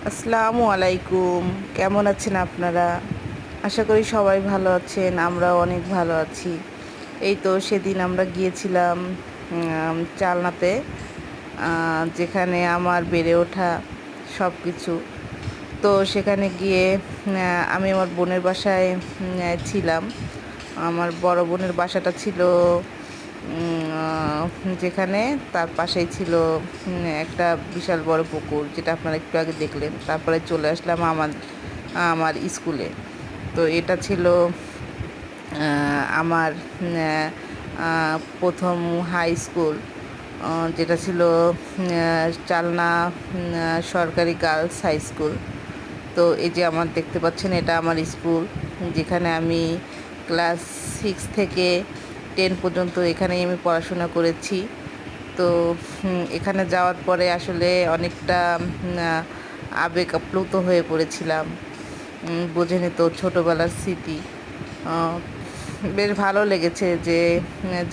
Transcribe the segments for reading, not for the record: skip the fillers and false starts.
আসসালামু আলাইকুম। কেমন আছেন আপনারা? আশা করি সবাই ভালো আছেন, আমরাও অনেক ভালো আছি। এই তো সেদিন আমরা গিয়েছিলাম চালনাতে, যেখানে আমার বেড়ে ওঠা সব কিছু। তো সেখানে গিয়ে আমি আমার বোনের বাসায় ছিলাম। আমার বড় বোনের বাসাটা ছিল যেখানে, তার পাশেই ছিল একটা বিশাল বড় পুকুর, যেটা আপনারা একটু আগে দেখলেন। তারপরে চলে আসলাম আমার আমার স্কুলে। তো এটা ছিল আমার প্রথম হাই স্কুল, যেটা ছিল চালনা সরকারি গার্লস হাই স্কুল। তো এই যে আমার দেখতে পাচ্ছেন, এটা আমার স্কুল, যেখানে আমি ক্লাস 6 থেকে 10 পর্যন্ত এখানেই আমি পড়াশোনা করেছি। তো এখানে যাওয়ার পরে আসলে অনেকটা আবেগ আপ্লুত হয়ে পড়েছিলাম। বোঝেনি তো, ছোটোবেলার স্মৃতি। আহ, বেশ ভালো লেগেছে যে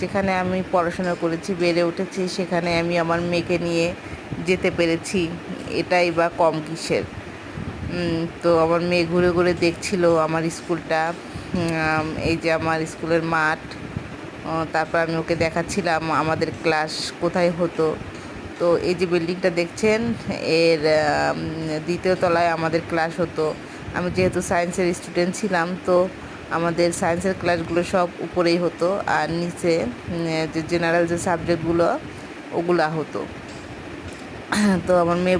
যেখানে আমি পড়াশোনা করেছি, বেড়ে উঠেছি, সেখানে আমি আমার মেয়েকে নিয়ে যেতে পেরেছি। এটাই বা কম কিসের। তো আমার মেয়ে ঘুরে ঘুরে দেখছিল আমার স্কুলটা। এই যে আমার স্কুলের মাঠ। তারপর আমি ওকে দেখাচ্ছিলাম আমাদের ক্লাস কোথায় হতো। তো এই যে বিল্ডিংটা দেখছেন, এর দ্বিতীয় তলায় আমাদের ক্লাস হতো। আমি যেহেতু সায়েন্সের স্টুডেন্ট ছিলাম, তো আমাদের সায়েন্সের ক্লাসগুলো সব উপরেই হতো, আর নিচে যে জেনারেল যে সাবজেক্টগুলো ওগুলা হতো। তো আমার মেয়ে